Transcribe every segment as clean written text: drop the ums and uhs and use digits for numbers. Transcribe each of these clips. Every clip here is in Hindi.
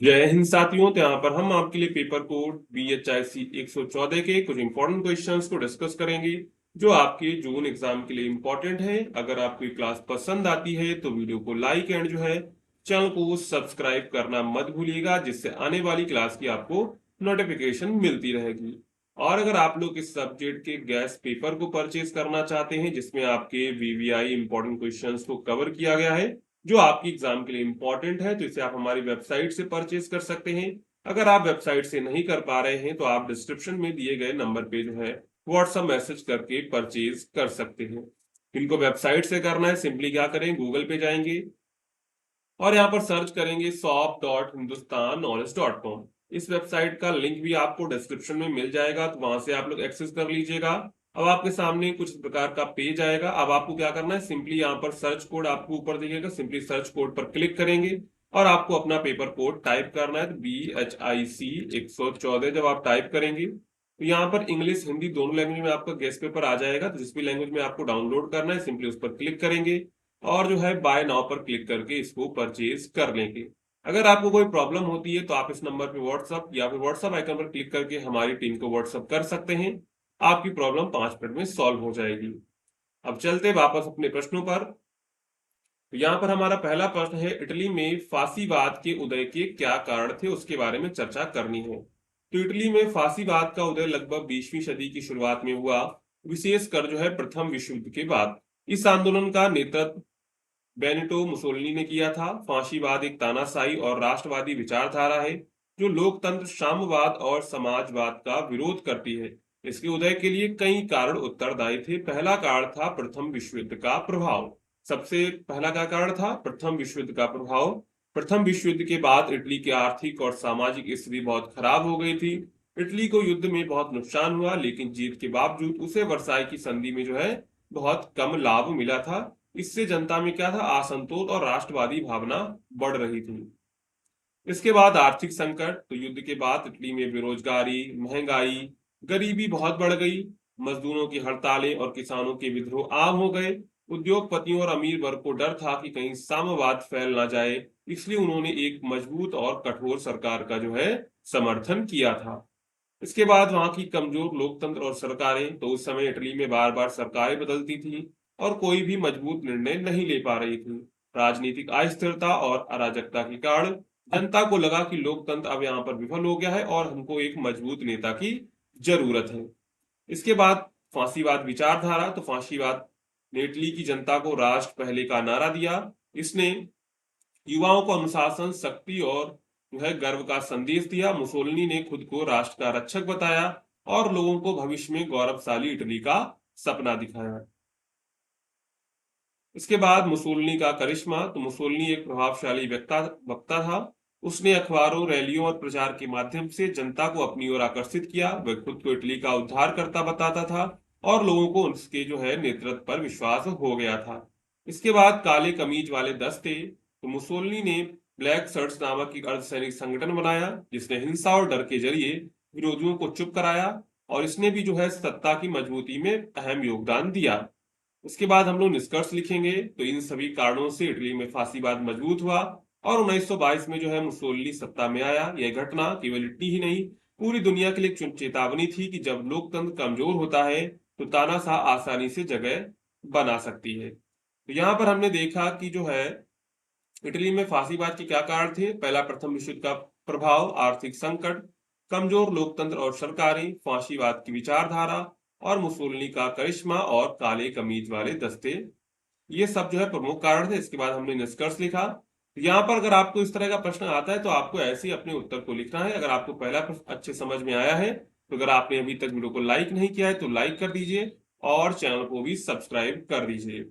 जय हिंद साथियों। तो यहाँ पर हम आपके लिए पेपर कोड BHIC 114 के कुछ इंपॉर्टेंट क्वेश्चंस को डिस्कस करेंगे जो आपके जून एग्जाम के लिए इंपॉर्टेंट है। अगर आपको ये क्लास पसंद आती है तो वीडियो को लाइक एंड जो है चैनल को सब्सक्राइब करना मत भूलिएगा, जिससे आने वाली क्लास की आपको नोटिफिकेशन मिलती रहेगी। और अगर आप लोग इस सब्जेक्ट के गैस पेपर को परचेज करना चाहते हैं जिसमें आपके VVI इंपॉर्टेंट क्वेश्चंस को कवर किया गया है जो आपकी एग्जाम के लिए इंपॉर्टेंट है, तो इसे आप हमारी वेबसाइट से परचेज कर सकते हैं। अगर आप वेबसाइट से नहीं कर पा रहे हैं तो आप डिस्क्रिप्शन में दिए गए नंबर पे जो है व्हाट्सएप मैसेज करके परचेज कर सकते हैं। इनको वेबसाइट से करना है, सिंपली क्या करें, गूगल पे जाएंगे और यहाँ पर सर्च करेंगे shop.hindustannolledge.com। इस वेबसाइट का लिंक भी आपको डिस्क्रिप्शन में मिल जाएगा, तो वहां से आप लोग एक्सेस कर लीजिएगा। अब आपके सामने कुछ प्रकार का पेज आएगा। अब आपको क्या करना है, सिंपली यहाँ पर सर्च कोड आपको ऊपर दिखेगा, सिंपली सर्च कोड पर क्लिक करेंगे और आपको अपना पेपर कोड टाइप करना है। तो BHIC 114 जब आप टाइप करेंगे तो यहाँ पर इंग्लिश हिंदी दोनों लैंग्वेज में आपका गेस्ट पेपर आ जाएगा। तो जिस भी लैंग्वेज में आपको डाउनलोड करना है सिंपली उस पर क्लिक करेंगे और जो है बाय नाउ पर क्लिक करके इसको परचेज कर लेंगे। अगर आपको कोई प्रॉब्लम होती है तो आप इस नंबर पे व्हाट्सअप या फिर व्हाट्सअप आइकन पर क्लिक करके हमारी टीम को व्हाट्सअप कर सकते हैं। आपकी प्रॉब्लम 5 मिनट में सॉल्व हो जाएगी। अब चलते वापस अपने प्रश्नों पर। तो यहाँ पर हमारा पहला प्रश्न है, इटली में फासीवाद के उदय के क्या कारण थे, उसके बारे में चर्चा करनी है। तो इटली में फासीवाद का उदय लगभग 20वीं सदी की शुरुआत में हुआ, विशेषकर जो है प्रथम विश्व युद्ध के बाद। इस आंदोलन का नेतृत्व बेनिटो मुसोलिनी ने किया था। फांसीवाद एक तानाशाही और राष्ट्रवादी विचारधारा है जो लोकतंत्र, साम्यवाद और समाजवाद का विरोध करती है। इसके उदय के लिए कई कारण उत्तरदायी थे। पहला कारण था प्रथम विश्व युद्ध का प्रभाव। सबसे पहला क्या कारण था, प्रथम विश्व युद्ध का प्रभाव। प्रथम विश्व युद्ध के बाद इटली की आर्थिक और सामाजिक स्थिति बहुत खराब हो गई थी। इटली को युद्ध में बहुत नुकसान हुआ, लेकिन जीत के बावजूद उसे वर्साई की संधि में जो है बहुत कम लाभ मिला था। इससे जनता में क्या था, असंतोष और राष्ट्रवादी भावना बढ़ रही थी। इसके बाद आर्थिक संकट। तो युद्ध के बाद इटली में बेरोजगारी, महंगाई, गरीबी बहुत बढ़ गई। मजदूरों की हड़तालें और किसानों के विद्रोह आम हो गए। उद्योगपतियों और अमीर वर्ग को डर था कि कहीं साम्यवाद फैल ना जाए, इसलिए उन्होंने एक मजबूत और कठोर सरकार का जो है समर्थन किया था। इसके बाद वहां की कमजोर लोकतंत्र और सरकारें। तो उस समय इटली में बार बार सरकारें बदलती थी और कोई भी मजबूत निर्णय नहीं ले पा रही थी। राजनीतिक अस्थिरता और अराजकता के कारण जनता को लगा कि लोकतंत्र अब यहाँ पर विफल हो गया है और हमको एक मजबूत नेता की जरूरत है। इसके बाद फांसीवाद विचारधारा। तो फांसीवाद ने इटली की जनता को राष्ट्र पहले का नारा दिया। इसने युवाओं को अनुशासन, शक्ति और जो है गर्व का संदेश दिया। मुसोलिनी ने खुद को राष्ट्र का रक्षक बताया और लोगों को भविष्य में गौरवशाली इटली का सपना दिखाया। इसके बाद मुसोलिनी का करिश्मा। तो मुसोलिनी एक प्रभावशाली वक्ता था। उसने अखबारों, रैलियों और प्रचार के माध्यम से जनता को अपनी ओर आकर्षित किया। वह खुद को इटली का उद्धारकर्ता बताता था और लोगों को उसके जो है नेतृत्व पर विश्वास हो गया था। इसके बाद काले कमीज वाले दस्ते। तो मुसोलिनी ने ब्लैक शर्ट्स नामक एक अर्धसैनिक संगठन बनाया जिसने हिंसा और डर के जरिए विरोधियों को चुप कराया और इसने भी जो है सत्ता की मजबूती में अहम योगदान दिया। उसके बाद हम लोग निष्कर्ष लिखेंगे। तो इन सभी कारणों से इटली में फासीवाद मजबूत हुआ और 1922 में जो है मुसोलिनी सत्ता में आया। यह घटना केवल इटली ही नहीं, पूरी दुनिया के लिए एक चेतावनी थी कि जब लोकतंत्र कमजोर होता है तो तानाशाह आसानी से जगह बना सकती है। तो यहाँ पर हमने देखा कि जो है इटली में फांसीवाद के क्या कारण थे। पहला, प्रथम विश्व युद्ध का प्रभाव, आर्थिक संकट, कमजोर लोकतंत्र और सरकारें, फांसीवाद की विचारधारा और मुसोलिनी का करिश्मा और काले कमीज वाले दस्ते। ये सब जो है प्रमुख कारण थे। इसके बाद हमने निष्कर्ष लिखा। यहाँ पर अगर आपको इस तरह का प्रश्न आता है तो आपको ऐसे ही अपने उत्तर को लिखना है। अगर आपको पहला प्रश्न अच्छे समझ में आया है तो अगर आपने अभी तक वीडियो को लाइक नहीं किया है तो लाइक कर दीजिए और चैनल को भी सब्सक्राइब कर दीजिए।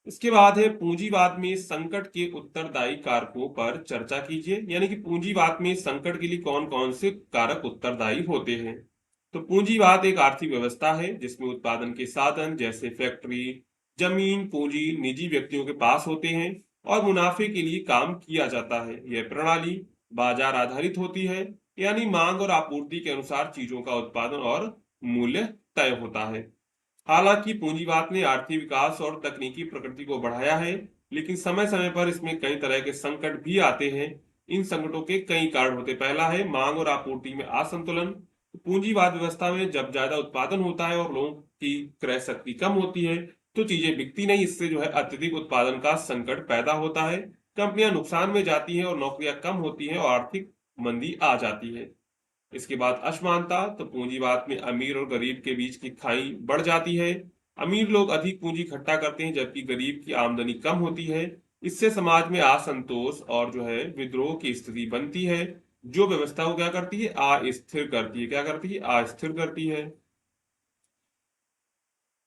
इसके बाद है पूंजीवाद में संकट के उत्तरदायी कारकों पर चर्चा कीजिए। यानी कि पूंजीवाद में संकट के लिए कौन कौन से कारक उत्तरदायी होते हैं। तो पूंजीवाद एक आर्थिक व्यवस्था है जिसमें उत्पादन के साधन जैसे फैक्ट्री, जमीन, पूंजी निजी व्यक्तियों के पास होते हैं और मुनाफे के लिए काम किया जाता है। यह प्रणाली बाजार आधारित होती है, यानी मांग और आपूर्ति के अनुसार चीजों का उत्पादन और मूल्य तय होता है। हालांकि पूंजीवाद ने आर्थिक विकास और तकनीकी प्रगति को बढ़ाया है, लेकिन समय समय पर इसमें कई तरह के संकट भी आते हैं। इन संकटों के कई कारण होते हैं। पहला है मांग और आपूर्ति में असंतुलन। पूंजीवाद व्यवस्था में जब ज्यादा उत्पादन होता है और लोगों की क्रय शक्ति कम होती है तो चीजें बिकती नहीं, इससे जो है अत्यधिक उत्पादन का संकट पैदा होता है। कंपनियां नुकसान में जाती हैं और नौकरियां कम होती हैं और आर्थिक मंदी आ जाती है। इसके बाद असमानता, तो पूंजीवाद में अमीर और गरीब के बीच की खाई बढ़ जाती है। अमीर लोग अधिक पूंजी इकट्ठा करते हैं जबकि गरीब की आमदनी कम होती है। इससे समाज में असंतोष और जो है विद्रोह की स्थिति बनती है, जो व्यवस्था को क्या करती है, अस्थिर करती है। क्या करती है? अस्थिर करती है।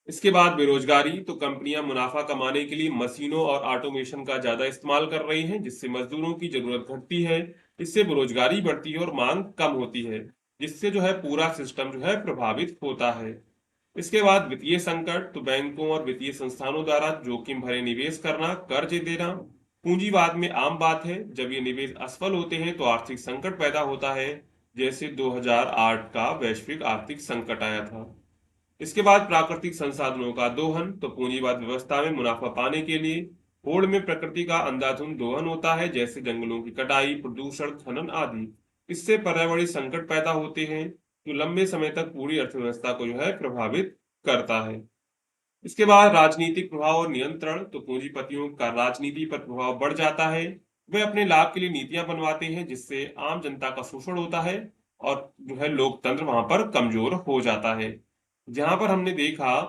इसके बाद बेरोजगारी, तो कंपनियां मुनाफा कमाने के लिए मशीनों और ऑटोमेशन का ज्यादा इस्तेमाल कर रही हैं जिससे मजदूरों की जरूरत घटती है। इससे बेरोजगारी बढ़ती है और मांग कम होती है, जिससे जो है पूरा सिस्टम जो है प्रभावित होता है। इसके बाद वित्तीय संकट, तो बैंकों और वित्तीय संस्थानों द्वारा जोखिम भरे निवेश करना, कर्ज देना पूंजीवाद में आम बात है। जब ये निवेश असफल होते हैं तो आर्थिक संकट पैदा होता है, जैसे 2008 का वैश्विक आर्थिक संकट आया था। इसके बाद प्राकृतिक संसाधनों का दोहन, तो पूंजीवाद व्यवस्था में मुनाफा पाने के लिए होड़ में प्रकृति का अंधाधुंध दोहन होता है, जैसे जंगलों की कटाई, प्रदूषण, खनन आदि। इससे पर्यावरणीय संकट पैदा होते हैं जो लंबे समय तक पूरी अर्थव्यवस्था को जो है प्रभावित करता है। इसके बाद राजनीतिक प्रभाव और नियंत्रण, तो पूंजीपतियों का राजनीति पर प्रभाव बढ़ जाता है। वे अपने लाभ के लिए नीतियां बनवाते हैं जिससे आम जनता का शोषण होता है और जो है लोकतंत्र वहां पर कमजोर हो जाता है। जहां पर हमने देखा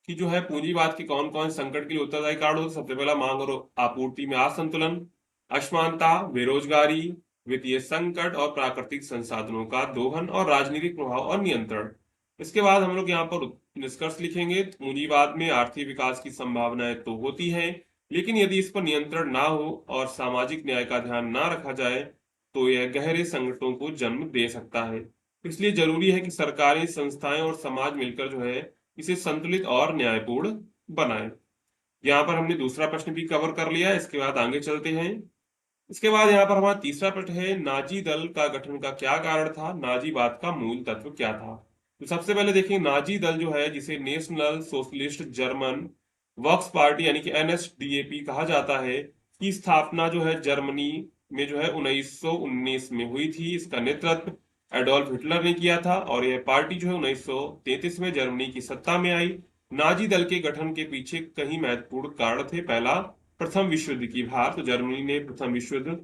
कि जो है पूंजीवाद के कौन कौन संकट के लिए उत्तरदायी कारण होते हैं। सबसे पहला मांग और आपूर्ति में असंतुलन, असमानता, बेरोजगारी, वित्तीय संकट और प्राकृतिक संसाधनों का दोहन और राजनीतिक प्रभाव और नियंत्रण। इसके बाद हम लोग यहाँ पर निष्कर्ष लिखेंगे। पूंजीवाद में आर्थिक विकास की संभावनाएं तो होती हैं, लेकिन यदि इस पर नियंत्रण ना हो और सामाजिक न्याय का ध्यान ना रखा जाए तो यह गहरे संकटों को जन्म दे सकता है। इसलिए जरूरी है कि सरकारें, संस्थाएं और समाज मिलकर जो है इसे संतुलित और न्यायपूर्ण बनाएं। यहाँ पर हमने दूसरा प्रश्न भी कवर कर लिया, इसके बाद आगे चलते हैं। इसके बाद यहाँ पर हमारा तीसरा प्रश्न है, नाजी दल का गठन का क्या कारण था, नाजीवाद का मूल तत्व क्या था। तो सबसे पहले देखिए, नाजी दल जो है जिसे national socialist German works party यानी कि एनएसडीएपी कहा जाता है, की स्थापना जो है जर्मनी में जो है 1919 में हुई थी। इसका नेतृत्व एडोल्फ हिटलर ने किया था और यह पार्टी जो है 1933 में जर्मनी की सत्ता में आई। नाजी दल के गठन के पीछे कई महत्वपूर्ण कारण थे। पहला, प्रथम विश्व युद्ध की हार, तो जर्मनी ने प्रथम विश्व युद्ध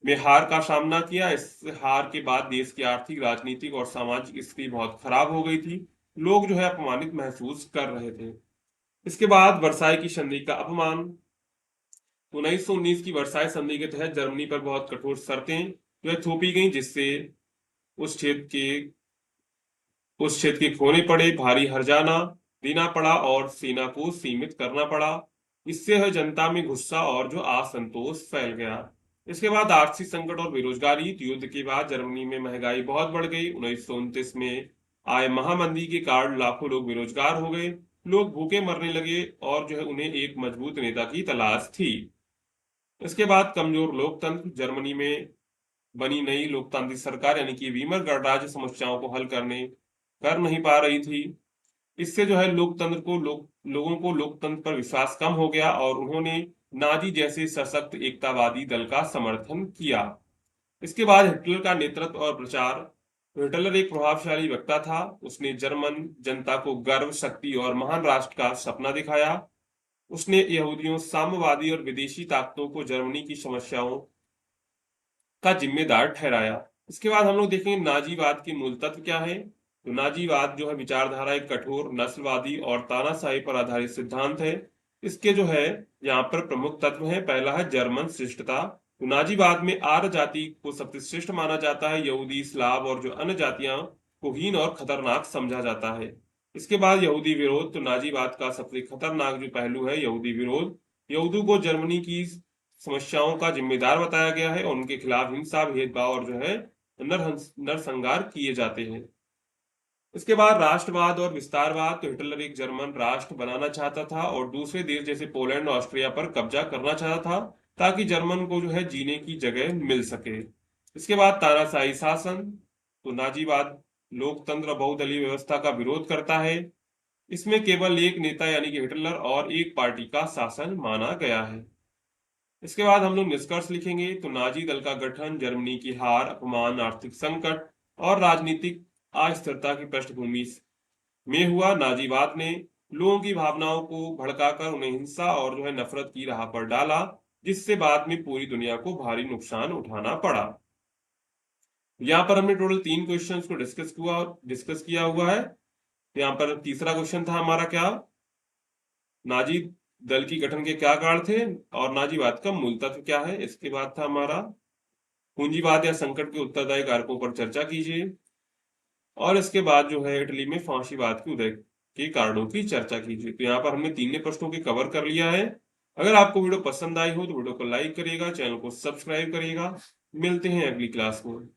में हार का सामना किया। इस हार के बाद देश की आर्थिक, राजनीतिक और सामाजिक स्थिति बहुत खराब हो गई थी। लोग जो है अपमानित महसूस कर रहे थे। इसके बाद वर्साई की संधि का अपमान, 1919 की वर्साई संधि के तहत जर्मनी पर बहुत कठोर शर्तें जो है थोपी गई, जिससे उस क्षेत्र के उस क्षेत्र के खोने पड़े, भारी हर्जाना देना पड़ा और सेना को सीमित करना पड़ा। इससे है जनता में गुस्सा और जो असंतोष फैल गया। इसके बाद आर्थिक संकट और बेरोजगारी, तो युद्ध के बाद जर्मनी में महंगाई बहुत बढ़ गई। 1929 में आए महामंदी के कारण लाखों लोग बेरोजगार हो गए। लोग भूखे मरने लगे और जो है उन्हें एक मजबूत नेता की तलाश थी। इसके बाद कमजोर लोकतंत्र, जर्मनी में बनी नई लोकतांत्रिक सरकार यानी कि वीमर गणराज्य समस्याओं को हल कर नहीं पा रही थी। इससे जो है लोगों को लोकतंत्र पर विश्वास कम हो गया और उन्होंने नाजी जैसे सशक्त एकतावादी दल का समर्थन किया। इसके बाद हिटलर का नेतृत्व और प्रचार, तो हिटलर एक प्रभावशाली वक्ता था। उसने जर्मन जनता को गर्व, शक्ति और महान राष्ट्र का सपना दिखाया। उसने यहूदियों, साम्यवादी और विदेशी ताकतों को जर्मनी की समस्याओं का जिम्मेदार ठहराया। इसके बाद हम लोग देखेंगे नाजीवाद के मूल तत्व क्या है। तो नाजीवाद जो है विचारधारा एक कठोर, नस्लवादी और तानाशाही पर आधारित सिद्धांत है। इसके जो है यहाँ पर प्रमुख तत्व है। पहला है जर्मन श्रेष्ठता, तो नाजीवाद में आर्य जाति को सबसे श्रेष्ठ माना जाता है। यहूदी, स्लाव और जो अन्य जातियां को हीन और खतरनाक समझा जाता है। इसके बाद यहूदी विरोध, तो नाजीवाद का सबसे खतरनाक जो पहलू है यहूदी विरोध। यहूदियों को जर्मनी की समस्याओं का जिम्मेदार बताया गया है और उनके खिलाफ हिंसा, भेदभाव और जो है नरसंहार किए जाते हैं। इसके बाद राष्ट्रवाद और विस्तारवाद, तो हिटलर एक जर्मन राष्ट्र बनाना चाहता था और दूसरे देश जैसे पोलैंड, ऑस्ट्रिया पर कब्जा करना चाहता था ताकि जर्मन को जो है जीने की जगह मिल सके। इसके बाद तानाशाही शासन, तो नाजीवाद लोकतंत्र बहुदलीय व्यवस्था का विरोध करता है। इसमें केवल एक नेता यानी कि हिटलर और एक पार्टी का शासन माना गया है। इसके बाद हम लोग निष्कर्ष लिखेंगे। तो नाजी दल का गठन जर्मनी की हार, अपमान, आर्थिक संकट और राजनीतिक अस्थिरता की पृष्ठभूमि में हुआ। नाजीवाद ने लोगों की भावनाओं को भड़काकर उन्हें हिंसा और जो है नफरत की राह पर डाला, जिससे बाद में पूरी दुनिया को भारी नुकसान उठाना पड़ा। यहाँ पर हमने टोटल 3 क्वेश्चंस को डिस्कस किया हुआ है। यहाँ पर तीसरा क्वेश्चन था हमारा क्या, नाजी दल की गठन के क्या कारण थे और नाजीवाद का मूल तत्व क्या है। इसके बाद था हमारा पूंजीवाद या संकट के उत्तरदायी कारकों पर चर्चा कीजिए। और इसके बाद जो है इटली में फांसीवाद के उदय के कारणों की चर्चा कीजिए। तो यहाँ पर हमने तीनों प्रश्नों के कवर कर लिया है। अगर आपको वीडियो पसंद आई हो तो वीडियो को लाइक करिएगा, चैनल को सब्सक्राइब करिएगा। मिलते हैं अगली क्लास में।